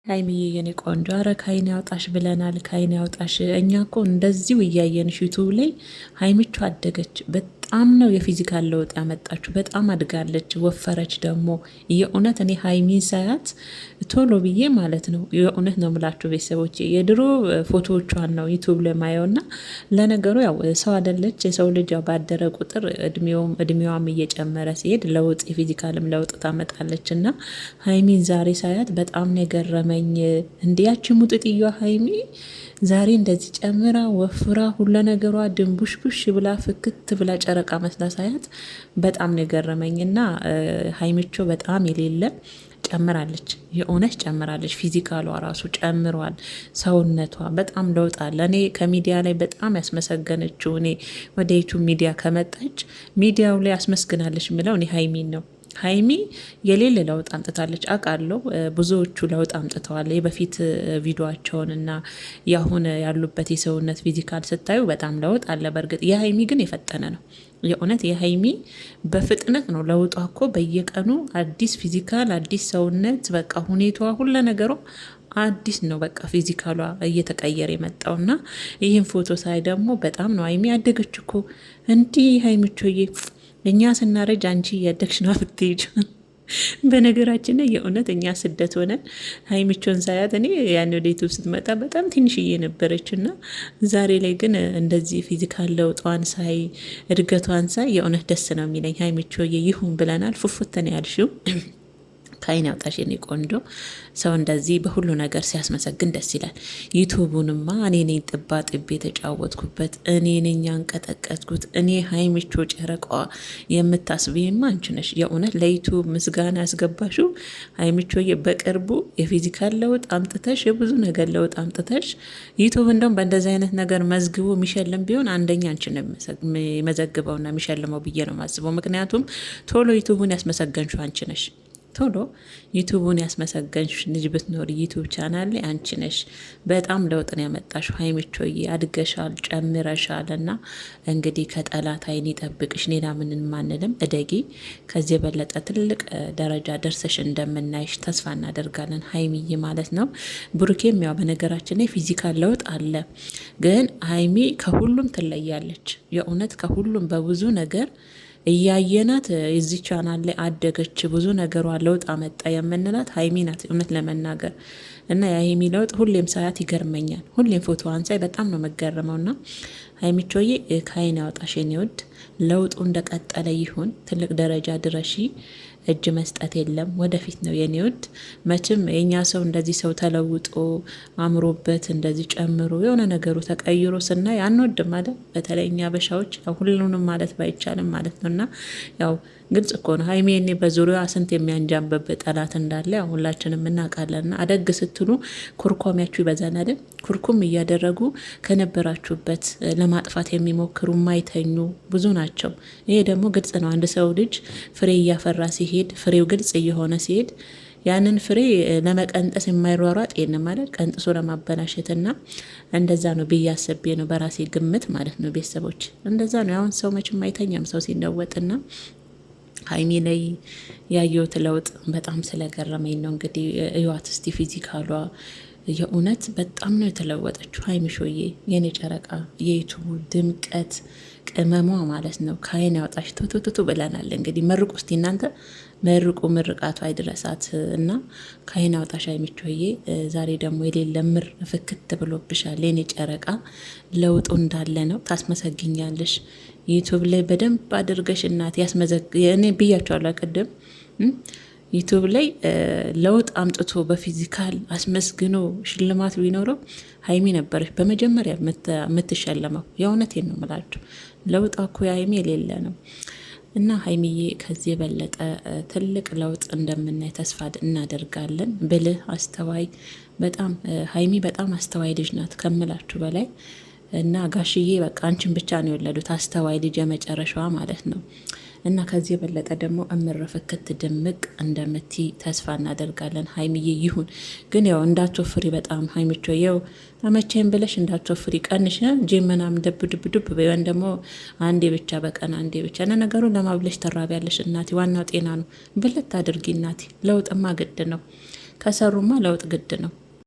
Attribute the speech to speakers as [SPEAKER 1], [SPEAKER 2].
[SPEAKER 1] ሀይሚዬ የኔ ቆንጆ አረ ካይን ያውጣሽ ብለናል። ካይን ያውጣሽ። እኛ እኮ እንደዚሁ እያየንሽ ዩቱብ ላይ ሀይሚቹ አደገች። በጣም ነው የፊዚካል ለውጥ ያመጣችሁ። በጣም አድጋለች፣ ወፈረች። ደግሞ የእውነት እኔ ሀይሚን ሳያት ቶሎ ብዬ ማለት ነው የእውነት ነው ምላችሁ ቤተሰቦች የድሮ ፎቶዎቿን ነው ዩቱብ ላይ ማየው እና ለነገሩ ያው ሰው አደለች። የሰው ልጅ ያው ባደረ ቁጥር እድሜዋም እየጨመረ ሲሄድ ለውጥ የፊዚካልም ለውጥ ታመጣለች እና ሀይሚን ዛሬ ሳያት በጣም ነው የገረመ እንዲያች ሙጥጥያ ሀይሚ ዛሬ እንደዚህ ጨምራ ወፍራ ሁሉ ነገሯ ድንቡሽቡሽ ብላ ፍክት ብላ ጨረቃ መስላ ሳያት በጣም ነው የገረመኝና ሀይሚቾ በጣም የሌለ ጨምራለች። የእውነት ጨምራለች። ፊዚካሏ ራሱ ጨምሯል። ሰውነቷ በጣም ለውጥ አለ። እኔ ከሚዲያ ላይ በጣም ያስመሰገነችው እኔ ወደ ዩቱብ ሚዲያ ከመጣች ሚዲያው ላይ ያስመስግናለች የሚለው እኔ ሀይሚን ነው። ሀይሚ የሌለ ለውጥ አምጥታለች። አውቃለሁ ብዙዎቹ ለውጥ አምጥተዋል። የበፊት ቪዲዮቸውን እና የአሁን ያሉበት የሰውነት ፊዚካል ስታዩ በጣም ለውጥ አለ። በእርግጥ የሀይሚ ግን የፈጠነ ነው። የእውነት የሀይሚ በፍጥነት ነው ለውጧ እኮ በየቀኑ አዲስ ፊዚካል፣ አዲስ ሰውነት፣ በቃ ሁኔታዋ ሁሉ ነገሯ አዲስ ነው። በቃ ፊዚካሏ እየተቀየረ የመጣውና ይህን ፎቶ ሳይ ደግሞ በጣም ነው ሀይሚ ያደገች እኮ እንዲህ ሀይሚቾዬ እኛ ስናረጅ አንቺ እያደግሽ ነው ብትሄጅ። በነገራችን የእውነት እኛ ስደት ሆነን ሀይሚቾን ሳያት እኔ ያን ወደ ዩቱብ ስትመጣ በጣም ትንሽዬ ነበረች እና ዛሬ ላይ ግን እንደዚህ ፊዚካል ለውጧን ሳይ እድገቷን ሳይ የእውነት ደስ ነው የሚለኝ። ሀይሚቾዬ ይሁን ብለናል። ፉፉተን ያልሽው ካይን ያውጣሽ የኔ ቆንጆ። ሰው እንደዚህ በሁሉ ነገር ሲያስመሰግን ደስ ይላል። ዩቱቡንማ እኔ ነኝ ጥባ ጥቤ የተጫወትኩበት፣ እኔ ነኝ ያንቀጠቀጥኩት፣ እኔ ሀይሚቾ ጨረቃዋ የምታስብይማ አንቺ ነሽ። የእውነት ለዩቱብ ምስጋና ያስገባሽው ሀይሚቾዬ። በቅርቡ የፊዚካል ለውጥ አምጥተሽ የብዙ ነገር ለውጥ አምጥተሽ ዩቱብ እንደውም በእንደዚህ አይነት ነገር መዝግቦ የሚሸልም ቢሆን አንደኛ አንቺ ነው የሚመዘግበውና የሚሸልመው ብዬ ነው ማስበው። ምክንያቱም ቶሎ ዩቱቡን ያስመሰገንሽው አንቺ ነሽ። ቶሎ ዩቱቡን ያስመሰገንሽ ልጅ ብትኖር ዩቱብ ቻናል ላይ አንቺ ነሽ። በጣም ለውጥን ያመጣሽ ሀይሚቾዬ፣ አድገሻል፣ ጨምረሻል እና እንግዲህ ከጠላት አይን ይጠብቅሽ። ሌላ ምንን ማንልም እደጊ። ከዚህ የበለጠ ትልቅ ደረጃ ደርሰሽ እንደምናይሽ ተስፋ እናደርጋለን ሀይሚዬ ማለት ነው። ብሩኬም ያው በነገራችን ላይ ፊዚካል ለውጥ አለ፣ ግን ሀይሚ ከሁሉም ትለያለች። የእውነት ከሁሉም በብዙ ነገር እያየናት እዚህ ቻናል ላይ አደገች፣ ብዙ ነገሯ ለውጥ አመጣ የምንላት ሀይሚ ናት እውነት ለመናገር እና የሀይሚ ለውጥ ሁሌም ሳያት ይገርመኛል። ሁሌም ፎቶዋን ሳይ በጣም ነው መገረመው ና ሀይሚቾዬ ካይን ያውጣሽ የኔ ውድ። ለውጡ እንደቀጠለ ይሁን። ትልቅ ደረጃ ድረሺ። እጅ መስጠት የለም ወደፊት ነው የኔ ውድ። መቼም የኛ ሰው እንደዚህ ሰው ተለውጦ አምሮበት እንደዚህ ጨምሮ የሆነ ነገሩ ተቀይሮ ስናይ አንወድም አይደል? በተለይ እኛ በሻዎች ሁሉንም ማለት ባይቻልም ማለት ነው እና ያው ግልጽ እኮ ነው ሀይሜ እኔ በዙሪያዋ ስንት የሚያንጃንበብ ጠላት እንዳለ ያው ሁላችንም እናውቃለንና አደግ ስትሉ ኩርኮሚያችሁ ይበዛል አይደል? ኩርኩም እያደረጉ ከነበራችሁበት ለማጥፋት የሚሞክሩ ማይተኙ ብዙ ናቸው። ይሄ ደግሞ ግልጽ ነው። አንድ ሰው ልጅ ፍሬ እያፈራ ሲሄድ ፍሬው ግልጽ እየሆነ ሲሄድ ያንን ፍሬ ለመቀንጠስ የማይሯሯጥ የለም ማለት ቀንጥሶ ለማበላሸትና እንደዛ ነው ብዬ አስቤ ነው በራሴ ግምት ማለት ነው። ቤተሰቦች እንደዛ ነው። አሁን ሰው መቼም አይተኛም ሰው ሲለወጥና ሀይሚ ላይ ያየሁት ለውጥ በጣም ስለገረመኝ ነው። እንግዲህ እዩዋት እስቲ ፊዚካሏ የእውነት በጣም ነው የተለወጠችው። ሀይሚሾዬ የኔ ጨረቃ የዩቱቡ ድምቀት ቅመሟ ማለት ነው። ካይን ያውጣሽ ቱቱቱቱ ብለናል። እንግዲህ መርቁ እስቲ እናንተ መርቁ፣ ምርቃቱ አይድረሳት እና ካይን ያውጣሽ ሀይሚቾዬ። ዛሬ ደግሞ የሌለ ምር ፍክት ብሎብሻል የኔ ጨረቃ። ለውጡ እንዳለ ነው። ታስመሰግኛለሽ ዩቱብ ላይ በደንብ አድርገሽ እናት እኔ ብያቸዋለሁ ቅድም ዩቱብ ላይ ለውጥ አምጥቶ በፊዚካል አስመስግኖ ሽልማት ቢኖረው ሀይሚ ነበረች በመጀመሪያ የምትሸለመው። የእውነቴን ነው የምላችሁ። ለውጥ እኮ የሀይሚ የሌለ ነው እና ሀይሚዬ ከዚህ የበለጠ ትልቅ ለውጥ እንደምናይ ተስፋ እናደርጋለን። ብልህ አስተዋይ፣ በጣም ሀይሚ በጣም አስተዋይ ልጅ ናት ከምላችሁ በላይ እና ጋሽዬ በቃ አንቺን ብቻ ነው የወለዱት አስተዋይ ልጅ የመጨረሻዋ ማለት ነው። እና ከዚህ የበለጠ ደግሞ እምረፍክት ድምቅ እንደምቲ ተስፋ እናደርጋለን ሀይሚዬ። ይሁን ግን ያው እንዳትወፍሪ በጣም ሀይሚቾ፣ ያው ተመቼን ብለሽ እንዳትወፍሪ ቀንሽ። ጂም ምናምን ደብ ድብ ድብ ወይም ደግሞ አንዴ ብቻ በቀን አንዴ ብቻ ነገሩ ለማብለሽ ተራቢያለሽ እናቴ። ዋናው ጤና ነው። ብልት አድርጊ እናቴ። ለውጥማ ግድ ነው። ከሰሩማ ለውጥ ግድ ነው።